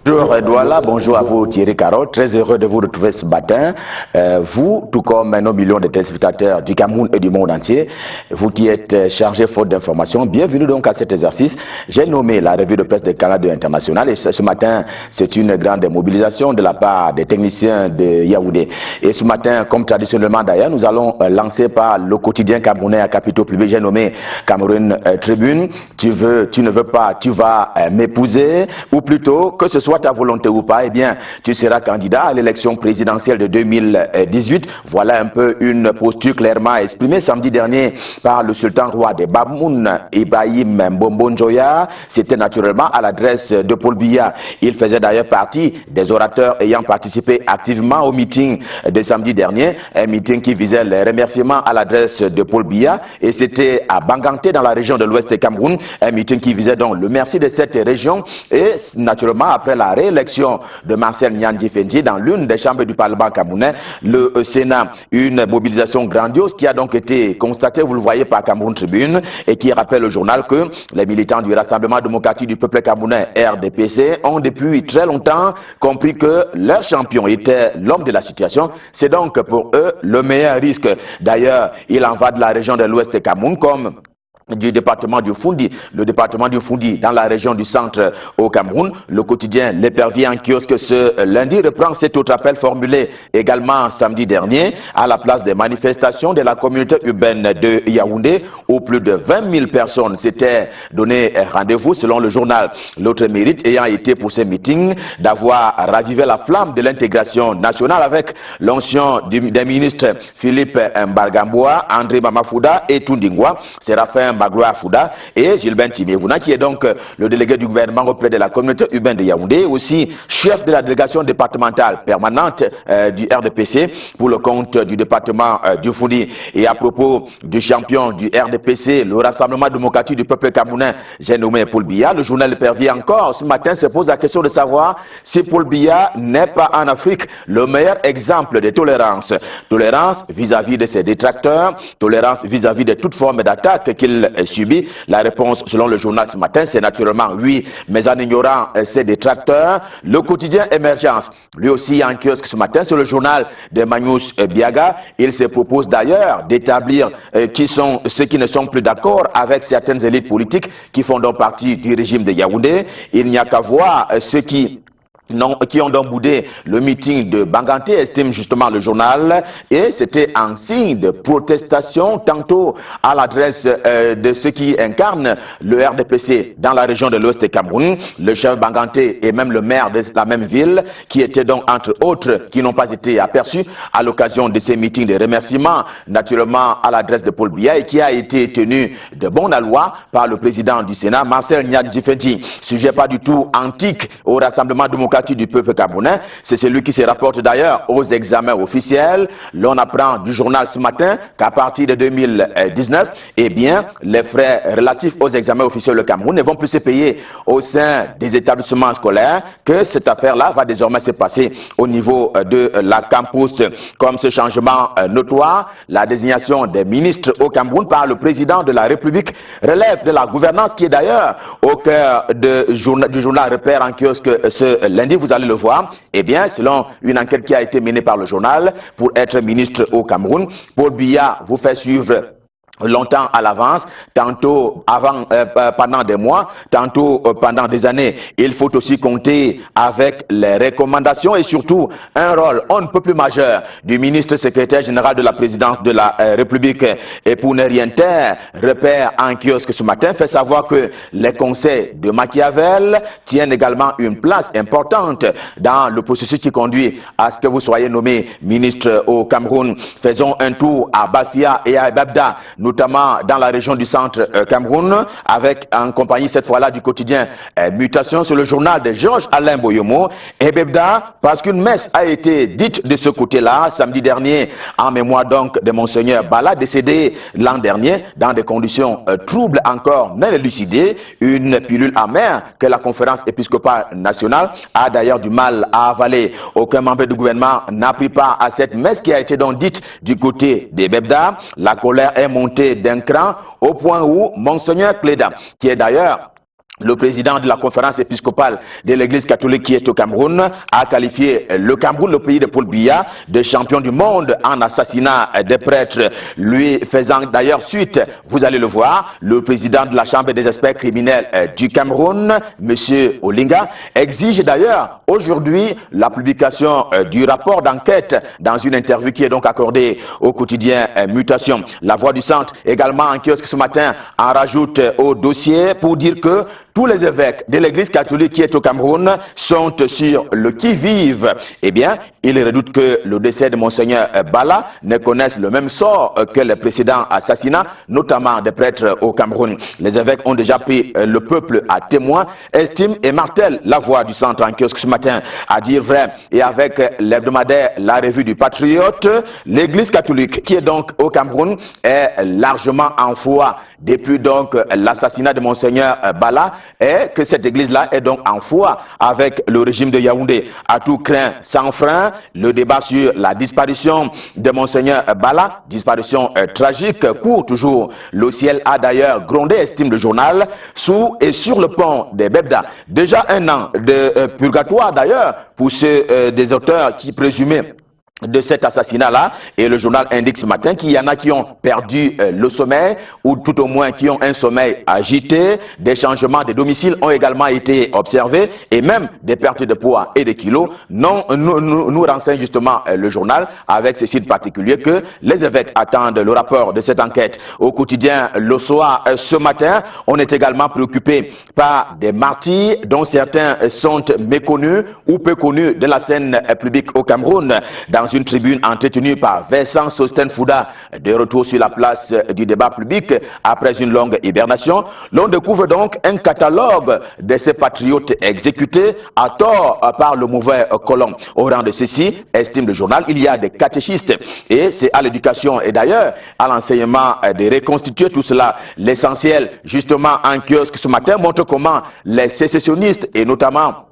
Bonjour Douala, bonjour à vous Thierry Carole, très heureux de vous retrouver ce matin. Vous, tout comme nos millions de téléspectateurs du Cameroun et du monde entier, vous qui êtes chargés faute d'informations, bienvenue donc à cet exercice. J'ai nommé la revue de presse de Canada International et ce matin, c'est une grande mobilisation de la part des techniciens de Yaoundé. Et ce matin, comme traditionnellement d'ailleurs, nous allons lancer par le quotidien camerounais à capitaux publics. J'ai nommé Cameroun Tribune. Tu ne veux pas, tu vas m'épouser, ou plutôt que ce soit ta volonté ou pas, eh bien, tu seras candidat à l'élection présidentielle de 2018. Voilà un peu une posture clairement exprimée samedi dernier par le sultan roi de Bamoun, Ibrahim Mbombo Njoya. C'était naturellement à l'adresse de Paul Biya. Il faisait d'ailleurs partie des orateurs ayant participé activement au meeting de samedi dernier, un meeting qui visait les remerciements à l'adresse de Paul Biya, et c'était à Banganté dans la région de l'ouest du Cameroun, un meeting qui visait donc le merci de cette région et naturellement après la réélection de Marcel Nyandi Fendi dans l'une des chambres du Parlement camerounais, le Sénat, une mobilisation grandiose qui a donc été constatée, vous le voyez, par Cameroun Tribune, et qui rappelle au journal que les militants du Rassemblement démocratique du peuple camerounais, RDPC, ont depuis très longtemps compris que leur champion était l'homme de la situation. C'est donc pour eux le meilleur risque. D'ailleurs, il en va de la région de l'ouest du Cameroun comme du département du Fundi, le département du Fundi dans la région du centre au Cameroun. Le quotidien L'Épervier en kiosque ce lundi reprend cet autre appel formulé également samedi dernier à la place des manifestations de la communauté urbaine de Yaoundé où plus de 20 000 personnes s'étaient donné rendez-vous selon le journal. L'autre mérite ayant été pour ce meeting d'avoir ravivé la flamme de l'intégration nationale avec l'onction des ministres Philippe Mbargamboa, André Mamafouda et Tundingwa, Séraphin Magloire Fouda et Gilbert Timévouna, qui est donc le délégué du gouvernement auprès de la communauté urbaine de Yaoundé, aussi chef de la délégation départementale permanente du RDPC pour le compte du département du Fundi. Et à propos du champion du RDPC, le Rassemblement démocratique du peuple camerounais, j'ai nommé Paul Biya, le journal L'Épervier encore ce matin se pose la question de savoir si Paul Biya n'est pas en Afrique le meilleur exemple de tolérance. Tolérance vis-à-vis de ses détracteurs, tolérance vis-à-vis de toute forme d'attaque qu'il subit. La réponse selon le journal ce matin, c'est naturellement oui, mais en ignorant ses détracteurs. Le quotidien Émergence, lui aussi en kiosque ce matin, c'est le journal de Magnus Biaga. Il se propose d'ailleurs d'établir qui sont ceux qui ne sont plus d'accord avec certaines élites politiques qui font donc partie du régime de Yaoundé. Il n'y a qu'à voir ceux qui ont donc boudé le meeting de Banganté, estime justement le journal, et c'était un signe de protestation tantôt à l'adresse de ceux qui incarnent le RDPC dans la région de l'ouest du Cameroun, le chef Banganté et même le maire de la même ville, qui étaient donc entre autres qui n'ont pas été aperçus à l'occasion de ces meetings de remerciements, naturellement à l'adresse de Paul Biya, et qui a été tenu de bonne loi par le président du Sénat, Marcel Nyandi Fendi. Sujet pas du tout antique au Rassemblement démocratique du peuple camerounais, c'est celui qui se rapporte d'ailleurs aux examens officiels. L'on apprend du journal ce matin qu'à partir de 2019, eh bien, les frais relatifs aux examens officiels au Cameroun ne vont plus se payer au sein des établissements scolaires, que cette affaire-là va désormais se passer au niveau de la campus. Comme ce changement notoire, la désignation des ministres au Cameroun par le président de la République relève de la gouvernance qui est d'ailleurs au cœur du journal Repère en kiosque ce lundi. Vous allez le voir, eh bien, selon une enquête qui a été menée par le journal, pour être ministre au Cameroun, Paul Biya vous fait suivre longtemps à l'avance, tantôt pendant des mois, tantôt pendant des années. Il faut aussi compter avec les recommandations et surtout un rôle on ne peut plus majeur du ministre secrétaire général de la présidence de la République. Et pour ne rien taire, Repère en kiosque ce matin fait savoir que les conseils de Machiavel tiennent également une place importante dans le processus qui conduit à ce que vous soyez nommé ministre au Cameroun. Faisons un tour à Bafia et à Babda, notamment dans la région du centre Cameroun, avec en compagnie cette fois-là du quotidien Mutation sur le journal de Georges-Alain Boyomo et Bebda, parce qu'une messe a été dite de ce côté-là samedi dernier en mémoire donc de Monseigneur Bala, décédé l'an dernier dans des conditions troubles encore non élucidées, une pilule amère que la conférence épiscopale nationale a d'ailleurs du mal à avaler. Aucun membre du gouvernement n'a pris part à cette messe qui a été donc dite du côté des Bebda. La colère est montée d'un cran au point où Monseigneur Cléda, qui est d'ailleurs Le président de la conférence épiscopale de l'église catholique qui est au Cameroun a qualifié le Cameroun, le pays de Paul Biya, de champion du monde en assassinat des prêtres, lui faisant d'ailleurs suite, vous allez le voir, le président de la chambre des experts criminels du Cameroun, M. Olinga, exige d'ailleurs aujourd'hui la publication du rapport d'enquête dans une interview qui est donc accordée au quotidien Mutation. La Voix du Centre également en kiosque ce matin en rajoute au dossier pour dire que tous les évêques de l'église catholique qui est au Cameroun sont sur le qui-vive. Eh bien, ils redoutent que le décès de Monseigneur Bala ne connaisse le même sort que les précédents assassinats, notamment des prêtres au Cameroun. Les évêques ont déjà pris le peuple à témoin, estiment et martèlent la Voix du Centre en kiosque ce matin. À dire vrai, et avec l'hebdomadaire La Revue du Patriote, l'église catholique qui est donc au Cameroun est largement en foi depuis donc l'assassinat de Monseigneur Bala, et que cette église-là est donc en foi avec le régime de Yaoundé. À tout craint sans frein, le débat sur la disparition de Monseigneur Bala, disparition tragique, court toujours. Le ciel a d'ailleurs grondé, estime le journal, sous et sur le pont des Bebda. Déjà un an de purgatoire d'ailleurs pour ceux des auteurs qui présumaient de cet assassinat-là, et le journal indique ce matin qu'il y en a qui ont perdu le sommeil, ou tout au moins qui ont un sommeil agité. Des changements de domicile ont également été observés, et même des pertes de poids et de kilos. Non, nous renseigne justement le journal, avec ce site particulier, que les évêques attendent le rapport de cette enquête. Au quotidien Le Soir, ce matin, on est également préoccupé par des martyrs dont certains sont méconnus ou peu connus de la scène publique au Cameroun. Dans une tribune entretenue par Vincent Sosten-Fouda, de retour sur la place du débat public après une longue hibernation, l'on découvre donc un catalogue de ces patriotes exécutés à tort par le mauvais colon. Au rang de ceci, estime le journal, il y a des catéchistes, et c'est à l'éducation et d'ailleurs à l'enseignement de reconstituer tout cela. L'essentiel, justement, en kiosque ce matin, montre comment les sécessionnistes, et notamment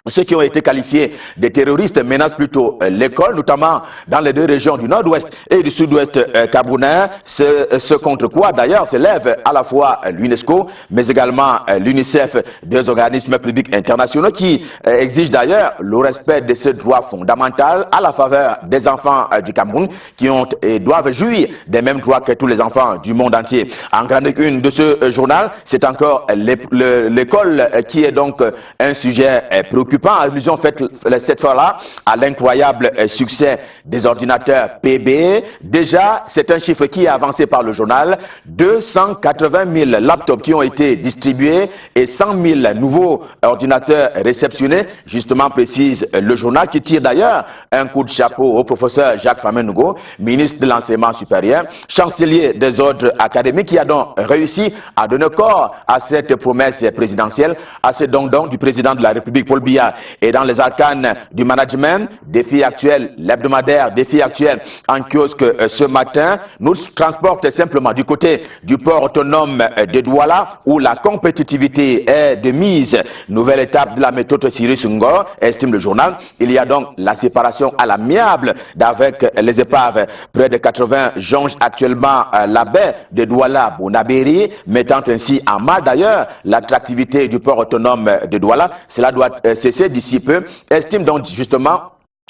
ceux qui ont été qualifiés de terroristes, menacent plutôt l'école, notamment dans les deux régions du nord-ouest et du sud-ouest camerounais, ce contre quoi d'ailleurs s'élève à la fois l'UNESCO, mais également l'UNICEF, des organismes publics internationaux qui exigent d'ailleurs le respect de ce droit fondamental à la faveur des enfants du Cameroun qui ont et doivent jouir des mêmes droits que tous les enfants du monde entier. En grande une de ce journal, c'est encore l'école qui est donc un sujet préoccupant. Allusion faite cette fois-là à l'incroyable succès des ordinateurs PB. Déjà, c'est un chiffre qui est avancé par le journal. 280 000 laptops qui ont été distribués et 100 000 nouveaux ordinateurs réceptionnés. Justement, précise le journal, qui tire d'ailleurs un coup de chapeau au professeur Jacques Famen-Nougo, ministre de l'enseignement supérieur, chancelier des ordres académiques, qui a donc réussi à donner corps à cette promesse présidentielle, à ce don du président de la République, Paul Biya. Et dans les arcanes du management, défi actuel, l'hebdomadaire défi actuel en kiosque ce matin, nous transporte simplement du côté du port autonome de Douala, où la compétitivité est de mise. Nouvelle étape de la méthode Cyrus Ngor, estime le journal. Il y a donc la séparation à l'amiable avec les épaves. Près de 80 jongent actuellement la baie de Douala-Bonabéry, mettant ainsi en mal d'ailleurs l'attractivité du port autonome de Douala. Cela doit cesser d'ici peu, estime donc justement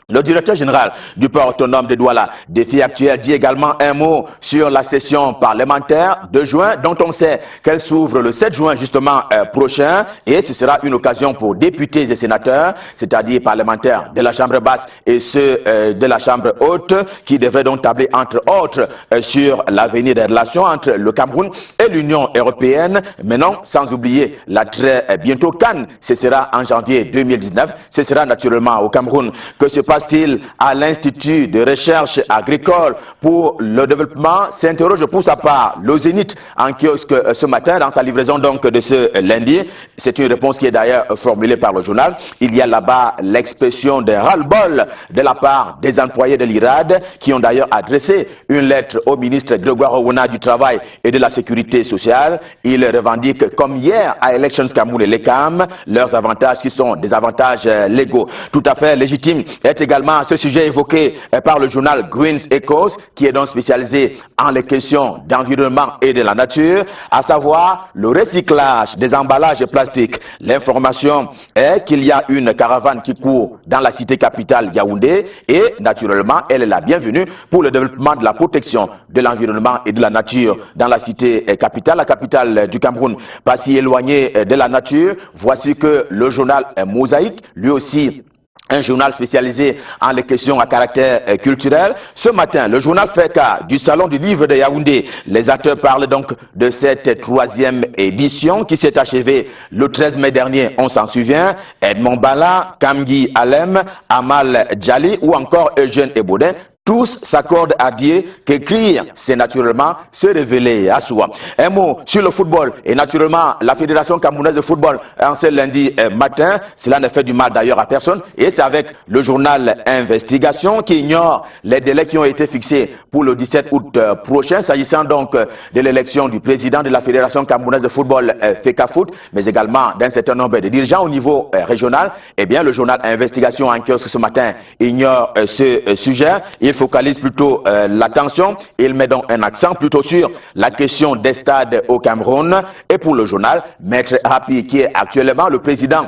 le directeur général du port autonome de Douala. Défi actuel dit également un mot sur la session parlementaire de juin, dont on sait qu'elle s'ouvre le 7 juin justement prochain, et ce sera une occasion pour députés et sénateurs, c'est-à-dire parlementaires de la Chambre basse et ceux de la Chambre haute, qui devraient donc tabler entre autres sur l'avenir des relations entre le Cameroun et l'Union européenne, mais non sans oublier la très bientôt Cannes. Ce sera en janvier 2019, ce sera naturellement au Cameroun. Que se passe-t-il à l'Institut de recherche agricole pour le développement? S'interroge pour sa part le Zénith en kiosque ce matin dans sa livraison donc de ce lundi. C'est une réponse qui est d'ailleurs formulée par le journal. Il y a là-bas l'expression de ras-le-bol de la part des employés de l'IRAD qui ont d'ailleurs adressé une lettre au ministre Grégoire Owona du Travail et de la Sécurité sociale. Ils revendiquent, comme hier à Elections Cameroun et l'ECAM, leurs avantages qui sont des avantages légaux tout à fait légitimes et est également ce sujet évoqué par le journal Greens Echoes, qui est donc spécialisé en les questions d'environnement et de la nature, à savoir le recyclage des emballages plastiques. L'information est qu'il y a une caravane qui court dans la cité capitale Yaoundé et naturellement, elle est la bienvenue pour le développement de la protection de l'environnement et de la nature dans la cité capitale, la capitale du Cameroun. Pas si éloignée de la nature, voici que le journal Mosaïque, lui aussi, un journal spécialisé en les questions à caractère culturel. Ce matin, le journal fait cas du Salon du Livre de Yaoundé. Les acteurs parlent donc de cette troisième édition qui s'est achevée le 13 mai dernier, on s'en souvient. Edmond Bala, Kamgi Alem, Amal Djali ou encore Eugène Eboudin. Tous s'accordent à dire qu'écrire, c'est naturellement se révéler à soi. Un mot sur le football et naturellement la Fédération camerounaise de football en ce lundi matin. Cela ne fait du mal d'ailleurs à personne et c'est avec le journal Investigation qui ignore les délais qui ont été fixés pour le 17 août prochain, s'agissant donc de l'élection du président de la Fédération camerounaise de football FECAFOOT, mais également d'un certain nombre de dirigeants au niveau régional. Eh bien, le journal Investigation en kiosque ce matin ignore ce sujet. Il focalise plutôt l'attention. Il met donc un accent plutôt sur la question des stades au Cameroun. Et pour le journal, Maître Hapi, qui est actuellement le président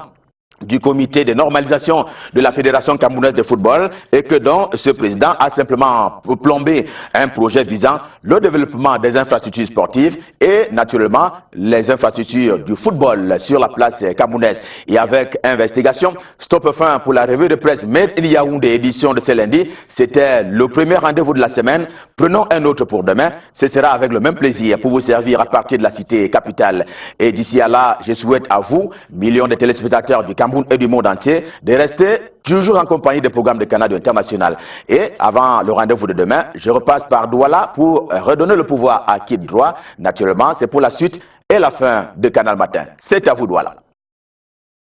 du comité de normalisation de la Fédération camerounaise de football, et que donc ce président a simplement plombé un projet visant le développement des infrastructures sportives et naturellement les infrastructures du football sur la place camerounaise. Et avec Investigation, stop fin pour la revue de presse Made in Yaoundé édition de ce lundi. C'était le premier rendez-vous de la semaine. Prenons un autre pour demain. Ce sera avec le même plaisir pour vous servir à partir de la cité capitale. Et d'ici à là, je souhaite à vous, millions de téléspectateurs du Cameroun et du monde entier, de rester toujours en compagnie des programmes de Canal International. Et avant le rendez-vous de demain, je repasse par Douala pour redonner le pouvoir à qui de droit. Naturellement, c'est pour la suite et la fin de Canal Matin. C'est à vous, Douala.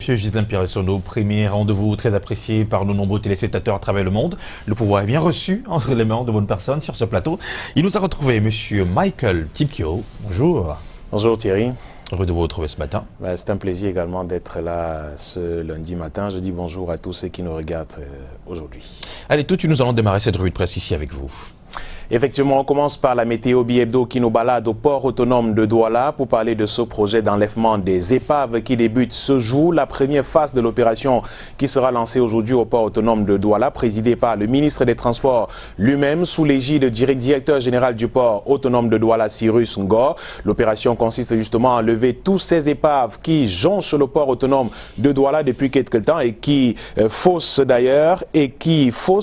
Monsieur Ghislain Pierre-Sono, premier rendez-vous très apprécié par nos nombreux téléspectateurs à travers le monde. Le pouvoir est bien reçu entre les mains de bonnes personnes sur ce plateau. Il nous a retrouvé monsieur Michael Tipkio. Bonjour. Bonjour Thierry. Heureux de vous retrouver ce matin. C'est un plaisir également d'être là ce lundi matin. Je dis bonjour à tous ceux qui nous regardent aujourd'hui. Allez, tout de suite, nous allons démarrer cette revue de presse ici avec vous. Effectivement, on commence par la météo bi-hebdo qui nous balade au port autonome de Douala pour parler de ce projet d'enlèvement des épaves qui débute ce jour. La première phase de l'opération qui sera lancée aujourd'hui au port autonome de Douala, présidée par le ministre des Transports lui-même, sous l'égide du directeur général du port autonome de Douala, Cyrus Ngor. L'opération consiste justement à enlever tous ces épaves qui jonchent le port autonome de Douala depuis quelque temps et qui faussent d'ailleurs et qui font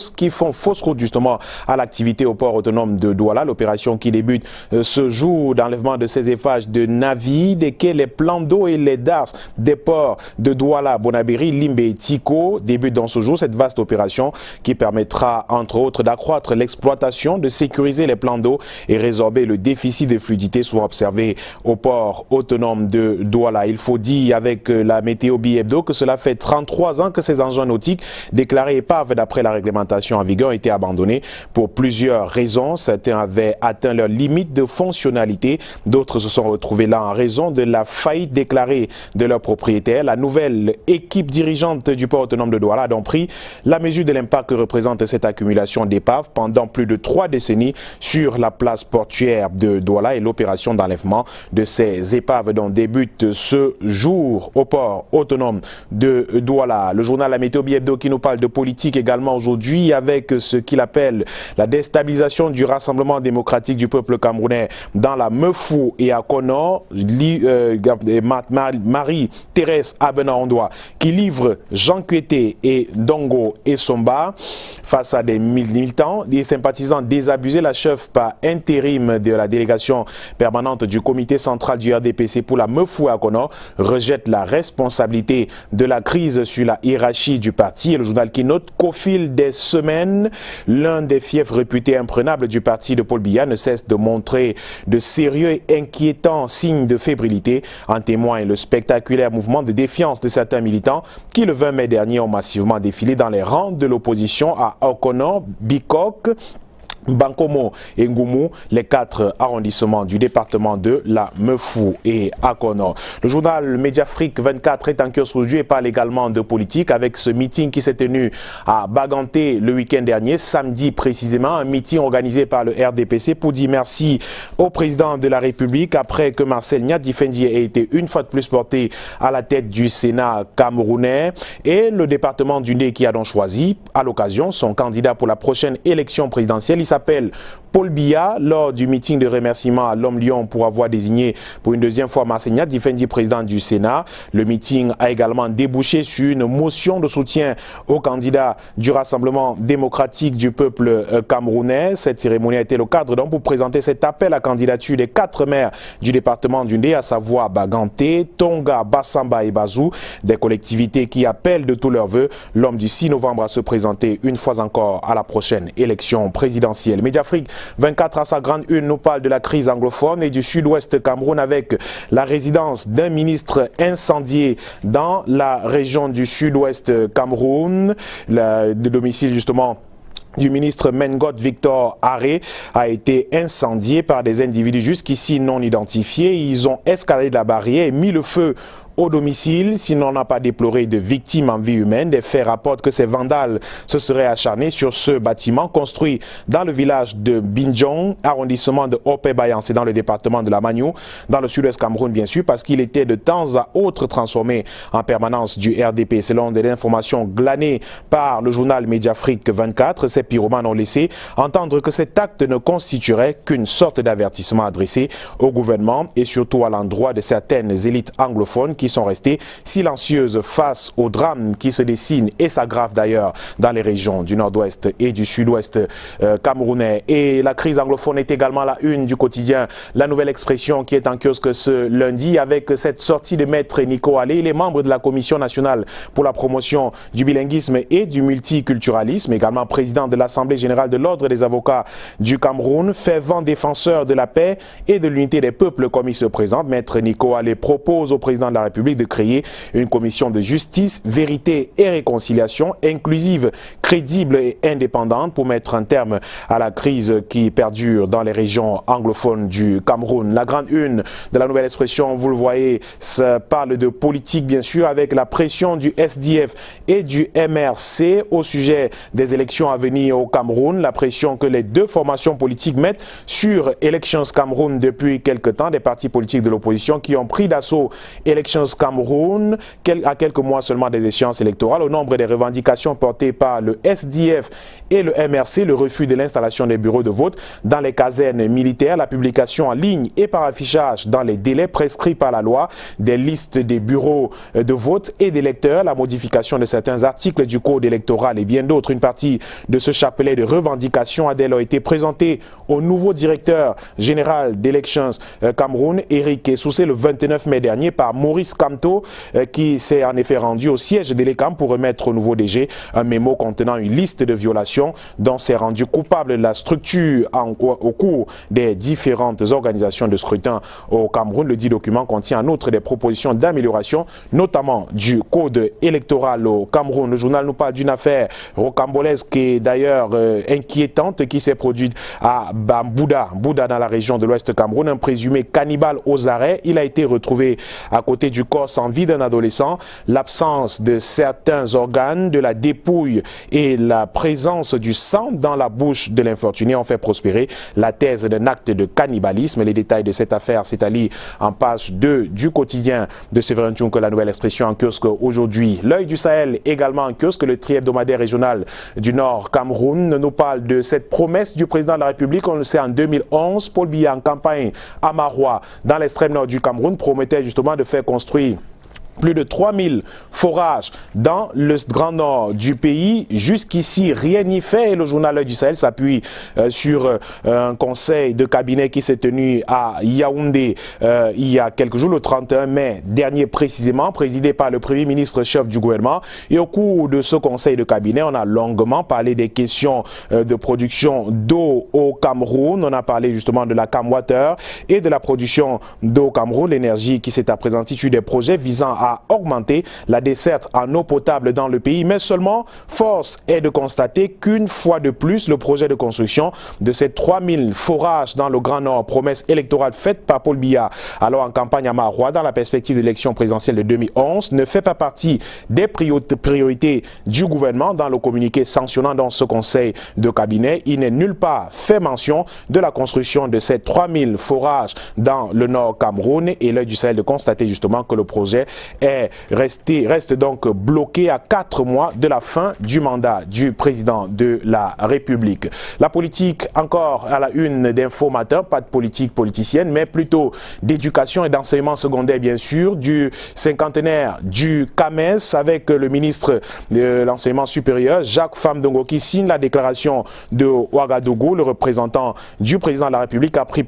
fausse route justement à l'activité au port autonome de Douala. L'opération qui débute ce jour d'enlèvement de ces épaves de navires, desquels les plans d'eau et les darses des ports de Douala, Bonabéry, Limbe et Tiko débutent dans ce jour. Cette vaste opération qui permettra entre autres d'accroître l'exploitation, de sécuriser les plans d'eau et résorber le déficit de fluidité souvent observé au port autonome de Douala. Il faut dire avec la météo bi-hebdo que cela fait 33 ans que ces engins nautiques déclarés épaves d'après la réglementation en vigueur ont été abandonnés pour plusieurs raisons. Certains avaient atteint leur limite de fonctionnalité, d'autres se sont retrouvés là en raison de la faillite déclarée de leurs propriétaires. La nouvelle équipe dirigeante du port autonome de Douala a donc pris la mesure de l'impact que représente cette accumulation d'épaves pendant plus de 3 décennies sur la place portuaire de Douala, et l'opération d'enlèvement de ces épaves dont débute ce jour au port autonome de Douala. Le journal La Météo bi-hebdo qui nous parle de politique également aujourd'hui avec ce qu'il appelle la déstabilisation du Rassemblement démocratique du peuple camerounais dans la Meufou et à Kono. Marie-Thérèse Abena-Ondoa qui livre Jean Kueté et Dongo et Somba face à des militants, des sympathisants désabusés. La chef par intérim de la délégation permanente du comité central du RDPC pour la Meufou et à Kono rejette la responsabilité de la crise sur la hiérarchie du parti. Et le journal qui note qu'au fil des semaines, l'un des fiefs réputés imprenables du parti de Paul Biya ne cesse de montrer de sérieux et inquiétants signes de fébrilité. En témoigne le spectaculaire mouvement de défiance de certains militants qui le 20 mai dernier ont massivement défilé dans les rangs de l'opposition à Okono, Bikok, Bankomo et Ngoumou, les 4 arrondissements du département de la Meufou et Akono. Le journal Mediafrique 24 est en kiosque aujourd'hui et parle également de politique avec ce meeting qui s'est tenu à Baganté le week-end dernier, samedi précisément, un meeting organisé par le RDPC pour dire merci au président de la République après que Marcel Nyadifendi ait été une fois de plus porté à la tête du Sénat camerounais et le département du Ndé qui a donc choisi à l'occasion son candidat pour la prochaine élection présidentielle. Il s'appelle Paul Biya lors du meeting de remerciement à l'Homme-Lion pour avoir désigné pour une deuxième fois Marcel Nyadifendi président du Sénat. Le meeting a également débouché sur une motion de soutien au candidat du Rassemblement démocratique du peuple camerounais. Cette cérémonie a été le cadre donc pour présenter cet appel à candidature des 4 maires du département du Ndé, à savoir Baganté, Tonga, Bassamba et Bazou, des collectivités qui appellent de tous leurs vœux l'homme du 6 novembre à se présenter une fois encore à la prochaine élection présidentielle. Mediafrique 24 à sa grande une nous parle de la crise anglophone et du sud-ouest Cameroun avec la résidence d'un ministre incendié dans la région du sud-ouest Cameroun, le domicile justement du ministre Mengot Victor Aré a été incendié par des individus jusqu'ici non identifiés. Ils ont escaladé la barrière et mis le feu au domicile. Sinon, on n'a pas déploré de victimes en vie humaine. Des faits rapportent que ces vandales se seraient acharnés sur ce bâtiment construit dans le village de Binjong, arrondissement de Opé-Bayan, c'est dans le département de la Magnou, dans le sud-ouest Cameroun bien sûr, parce qu'il était de temps à autre transformé en permanence du RDP. Selon des informations glanées par le journal Mediafrique 24, ces pyromanes ont laissé entendre que cet acte ne constituerait qu'une sorte d'avertissement adressé au gouvernement et surtout à l'endroit de certaines élites anglophones qui sont restées silencieuses face au drame qui se dessine et s'aggrave d'ailleurs dans les régions du nord-ouest et du sud-ouest camerounais. Et la crise anglophone est également la une du quotidien La Nouvelle Expression qui est en kiosque ce lundi avec cette sortie de Maître Nico Allé. Il est membre de la Commission nationale pour la promotion du bilinguisme et du multiculturalisme, également président de l'Assemblée générale de l'Ordre des avocats du Cameroun, fervent défenseur de la paix et de l'unité des peuples comme il se présente. Maître Nico Allé propose au président de la République de créer une commission de justice, vérité et réconciliation inclusive, crédible et indépendante pour mettre un terme à la crise qui perdure dans les régions anglophones du Cameroun. La grande une de La Nouvelle Expression, vous le voyez, ça parle de politique bien sûr avec la pression du SDF et du MRC au sujet des élections à venir au Cameroun, la pression que les deux formations politiques mettent sur Elections Cameroun depuis quelque temps, des partis politiques de l'opposition qui ont pris d'assaut Elections Cameroun à quelques mois seulement des échéances électorales. Au nombre des revendications portées par le SDF et le MRC, le refus de l'installation des bureaux de vote dans les casernes militaires, la publication en ligne et par affichage dans les délais prescrits par la loi des listes des bureaux de vote et d'électeurs, la modification de certains articles du code électoral et bien d'autres. Une partie de ce chapelet de revendications a dès lors été présentée au nouveau directeur général d'Elections Cameroun, Eric Essoussé, le 29 mai dernier par Maurice Kamto, qui s'est en effet rendu au siège d'Elecam pour remettre au nouveau DG un mémo contenant une liste de violations dont s'est rendu coupable la structure au cours des différentes organisations de scrutin au Cameroun. Le dit document contient en outre des propositions d'amélioration, notamment du code électoral au Cameroun. Le journal nous parle d'une affaire rocambolesque et d'ailleurs inquiétante qui s'est produite à Bambouda, dans la région de l'Ouest Cameroun. Un présumé cannibale aux arrêts. Il a été retrouvé à côté du corps sans vie d'un adolescent. L'absence de certains organes, de la dépouille et la présence du sang dans la bouche de l'infortuné ont fait prospérer la thèse d'un acte de cannibalisme. Les détails de cette affaire s'étalent en page 2 du quotidien de Séverin Tchounk, La Nouvelle Expression en kiosque aujourd'hui. L'œil du Sahel également en kiosque, le tri-hebdomadaire régional du Nord Cameroun nous parle de cette promesse du président de la République. On le sait, en 2011, Paul Biya en campagne à Marois, dans l'extrême nord du Cameroun, promettait justement de faire construire plus de 3000 forages dans le grand nord du pays. Jusqu'ici, rien n'y fait et le journal L'Œil du Sahel s'appuie sur un conseil de cabinet qui s'est tenu à Yaoundé il y a quelques jours, le 31 mai dernier précisément, présidé par le Premier ministre chef du gouvernement. Et au cours de ce conseil de cabinet, on a longuement parlé des questions de production d'eau au Cameroun. On a parlé justement de la Camwater et de la production d'eau au Cameroun, l'énergie qui s'est à présenter sur des projets visant à augmenter la desserte en eau potable dans le pays, mais seulement force est de constater qu'une fois de plus, le projet de construction de ces 3000 forages dans le Grand Nord, promesse électorale faite par Paul Biya, alors en campagne à Marois dans la perspective de l'élection présidentielle de 2011, ne fait pas partie des priorités du gouvernement. Dans le communiqué sanctionnant dans ce conseil de cabinet, il n'est nulle part fait mention de la construction de ces 3000 forages dans le Nord Cameroun, et l'œil du Sahel de constater justement que le projet reste donc bloqué à 4 mois de la fin du mandat du président de la République. La politique encore à la une d'Info Matin, pas de politique politicienne, mais plutôt d'éducation et d'enseignement secondaire bien sûr, du cinquantenaire du CAMES avec le ministre de l'enseignement supérieur, Jacques Famdongo, qui signe la déclaration de Ouagadougou. Le représentant du président de la République a pris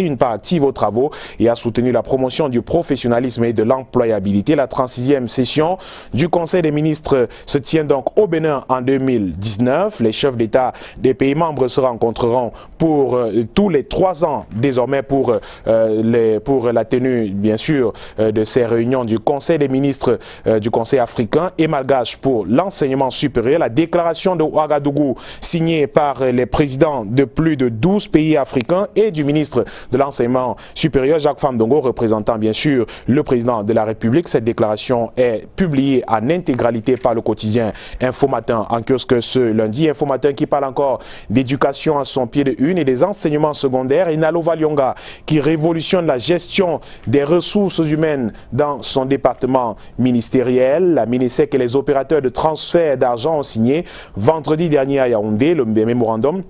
une part active aux travaux et a soutenu la promotion du professionnalisme et de l'employabilité. La 36e session du Conseil des ministres se tient donc au Bénin en 2019. Les chefs d'État des pays membres se rencontreront pour tous les 3 ans désormais pour la tenue bien sûr de ces réunions du Conseil des ministres du Conseil africain et malgache pour l'enseignement supérieur. La déclaration de Ouagadougou signée par les présidents de plus de 12 pays africains et du ministre de l'enseignement supérieur Jacques Famdongo représentant bien sûr le président de la République. Cette déclaration est publiée en intégralité par le quotidien Info Matin en kiosque ce lundi. Info Matin qui parle encore d'éducation à son pied de une et des enseignements secondaires, et Nalova Lyonga qui révolutionne la gestion des ressources humaines dans son département ministériel. La MINESEC et les opérateurs de transfert d'argent ont signé vendredi dernier à Yaoundé le mémorandum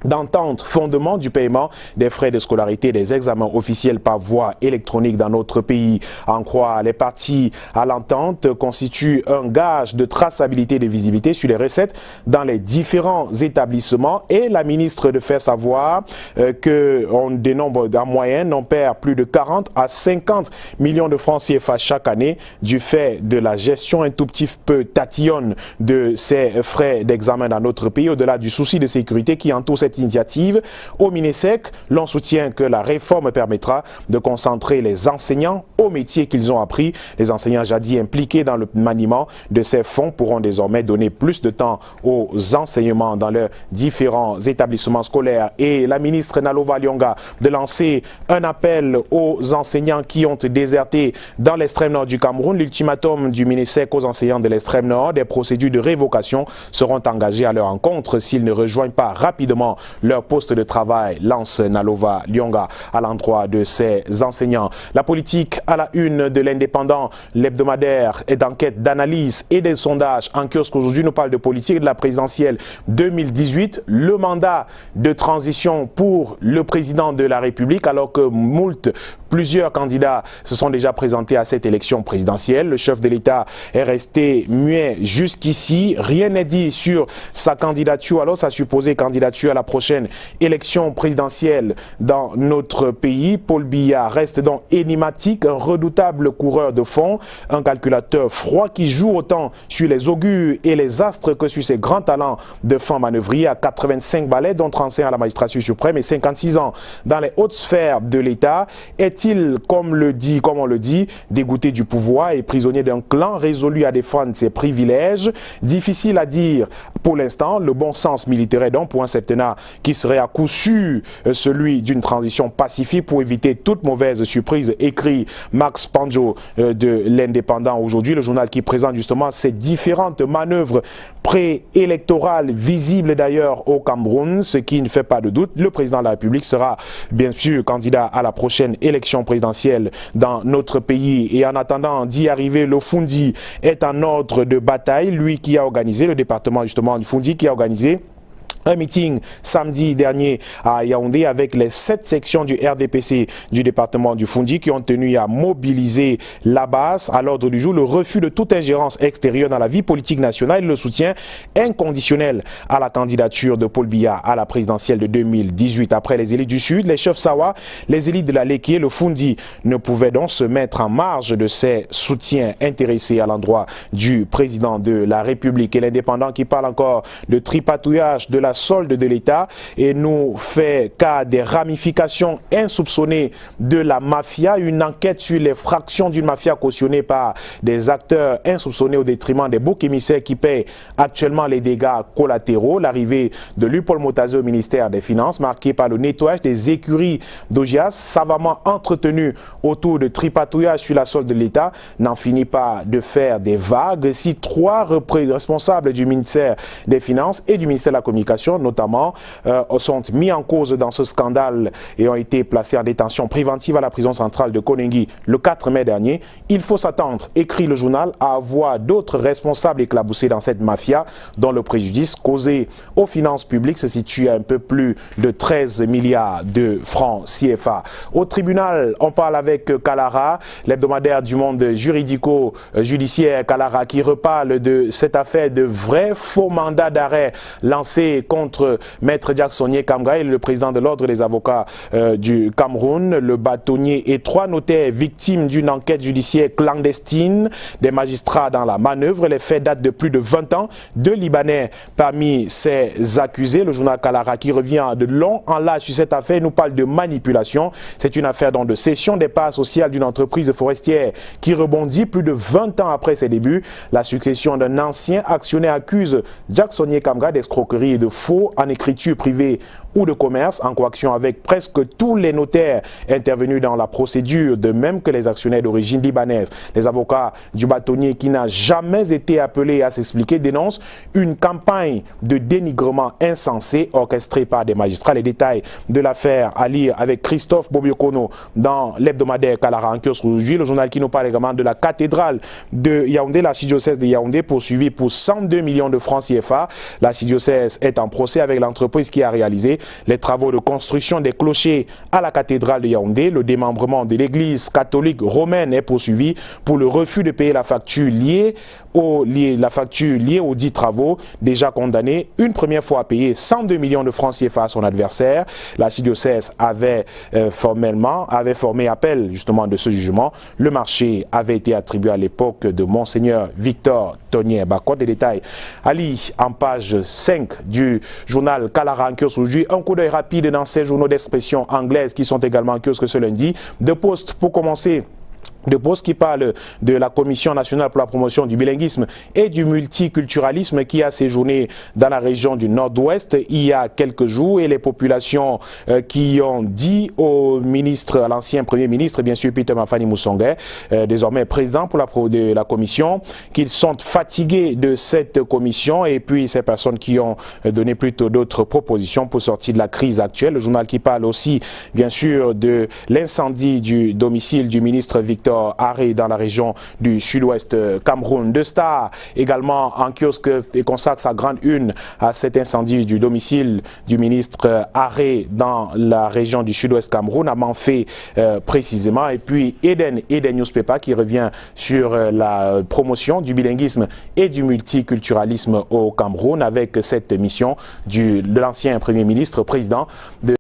d'entente fondement du paiement des frais de scolarité des examens officiels par voie électronique dans notre pays. En croire les parties à l'entente constituent un gage de traçabilité et de visibilité sur les recettes dans les différents établissements, et la ministre de faire savoir qu'on dénombre en moyenne, on perd plus de 40 à 50 millions de francs CFA chaque année du fait de la gestion un tout petit peu tatillonne de ces frais d'examen dans notre pays, au-delà du souci de sécurité qui entoure cette initiative. Au MINESEC, l'on soutient que la réforme permettra de concentrer les enseignants au métier qu'ils ont appris. Les enseignants jadis impliqués dans le maniement de ces fonds pourront désormais donner plus de temps aux enseignements dans leurs différents établissements scolaires. Et la ministre Nalova Lyonga de lancer un appel aux enseignants qui ont déserté dans l'extrême nord du Cameroun. L'ultimatum du MINESEC aux enseignants de l'extrême nord, des procédures de révocation seront engagées à leur encontre s'ils ne rejoignent pas rapidement leur poste de travail, lance Nalova Lyonga à l'endroit de ces enseignants. La politique à la une de l'Indépendant, l'hebdomadaire et d'enquête, d'analyse et des sondages en kiosque. Aujourd'hui, nous parle de politique de la présidentielle 2018, le mandat de transition pour le président de la République, alors que plusieurs candidats se sont déjà présentés à cette élection présidentielle. Le chef de l'État est resté muet jusqu'ici. Rien n'est dit sur sa candidature, alors sa supposée candidature à la prochaine élection présidentielle dans notre pays. Paul Biya reste donc énigmatique, un redoutable coureur de fond, un calculateur froid qui joue autant sur les augures et les astres que sur ses grands talents de fin manœuvrier. À 85 balais, dont 35 à la magistrature suprême et 56 ans dans les hautes sphères de l'État, est-il, comme on le dit, dégoûté du pouvoir et prisonnier d'un clan résolu à défendre ses privilèges? Difficile à dire pour l'instant. Le bon sens militaire donc pour un septennat qui serait à coup sûr celui d'une transition pacifique pour éviter toute mauvaise surprise, écrit Max Panjo de l'Indépendant aujourd'hui, le journal qui présente justement ces différentes manœuvres préélectorales visibles d'ailleurs au Cameroun. Ce qui ne fait pas de doute, le président de la République sera bien sûr candidat à la prochaine élection présidentielle dans notre pays. Et en attendant d'y arriver, le Fundi est en ordre de bataille, lui qui a organisé, le département justement du Fundi qui a organisé un meeting samedi dernier à Yaoundé avec les 7 sections du RDPC du département du Fundi qui ont tenu à mobiliser la base. À l'ordre du jour, le refus de toute ingérence extérieure dans la vie politique nationale et le soutien inconditionnel à la candidature de Paul Biya à la présidentielle de 2018. Après les élites du Sud, les chefs Sawa, les élites de la Léki et le Fundi ne pouvaient donc se mettre en marge de ces soutiens intéressés à l'endroit du président de la République. Et l'Indépendant qui parle encore de tripatouillage de la solde de l'État et nous fait cas des ramifications insoupçonnées de la mafia. Une enquête sur les fractions d'une mafia cautionnée par des acteurs insoupçonnés au détriment des boucs émissaires qui paient actuellement les dégâts collatéraux. L'arrivée de Luc-Paul Motazé au ministère des Finances, marquée par le nettoyage des écuries d'Ogias, savamment entretenues autour de tripatouillages sur la solde de l'État, n'en finit pas de faire des vagues. Si 3 responsables du ministère des Finances et du ministère de la Communication, notamment, sont mis en cause dans ce scandale et ont été placés en détention préventive à la prison centrale de Koningui le 4 mai dernier, il faut s'attendre, écrit le journal, à avoir d'autres responsables éclaboussés dans cette mafia dont le préjudice causé aux finances publiques se situe à un peu plus de 13 milliards de francs CFA. Au tribunal, on parle avec Kalara, l'hebdomadaire du monde juridico-judiciaire Kalara, qui reparle de cette affaire de vrai faux mandat d'arrêt lancé contre Maître Jacksonier Kamga, le président de l'Ordre des avocats du Cameroun, le bâtonnier et 3 notaires victimes d'une enquête judiciaire clandestine, des magistrats dans la manœuvre. Les faits datent de plus de 20 ans. 2 Libanais parmi ces accusés. Le journal Kalara, qui revient de long en large sur cette affaire, nous parle de manipulation. C'est une affaire de cession des parts sociales d'une entreprise forestière qui rebondit plus de 20 ans après ses débuts. La succession d'un ancien actionnaire accuse Jacksonier Kamga d'escroquerie et de faux en écriture privée ou de commerce, en coaction avec presque tous les notaires intervenus dans la procédure, de même que les actionnaires d'origine libanaise. Les avocats du bâtonnier, qui n'a jamais été appelé à s'expliquer, dénoncent une campagne de dénigrement insensé orchestrée par des magistrats. Les détails de l'affaire à lire avec Christophe Bobiokono dans l'hebdomadaire Kalara en kiosque aujourd'hui. Le journal qui nous parle également de la cathédrale de Yaoundé, l'archidiocèse de Yaoundé, poursuivie pour 102 millions de francs CFA. L'archidiocèse est en procès avec l'entreprise qui a réalisé les travaux de construction des clochers à la cathédrale de Yaoundé. Le démembrement de l'église catholique romaine est poursuivi pour le refus de payer la facture liée aux dits travaux. Déjà condamné une première fois à payer 102 millions de francs CFA à son adversaire. L'archidiocèse avait formé appel justement de ce jugement. Le marché avait été attribué à l'époque de Monseigneur Victor Tonier Bakot. Des détails Ali en page 5 du journal Kalara en kiosque aujourd'hui. Un coup d'œil rapide dans ces journaux d'expression anglaise qui sont également en kiosque ce lundi. De Post pour commencer. De Post qui parle de la Commission nationale pour la promotion du bilinguisme et du multiculturalisme qui a séjourné dans la région du Nord-Ouest il y a quelques jours, et les populations qui ont dit au ministre, à l'ancien Premier ministre, bien sûr Peter Mafani Moussongé, désormais président de la Commission, qu'ils sont fatigués de cette commission, et puis ces personnes qui ont donné plutôt d'autres propositions pour sortir de la crise actuelle. Le journal qui parle aussi bien sûr de l'incendie du domicile du ministre Victor Arré dans la région du sud-ouest Cameroun. De Star également en kiosque et consacre sa grande une à cet incendie du domicile du ministre Arré dans la région du sud-ouest Cameroun, à Manfé précisément. Et puis Eden Newspaper qui revient sur la promotion du bilinguisme et du multiculturalisme au Cameroun avec cette mission de l'ancien Premier ministre, président de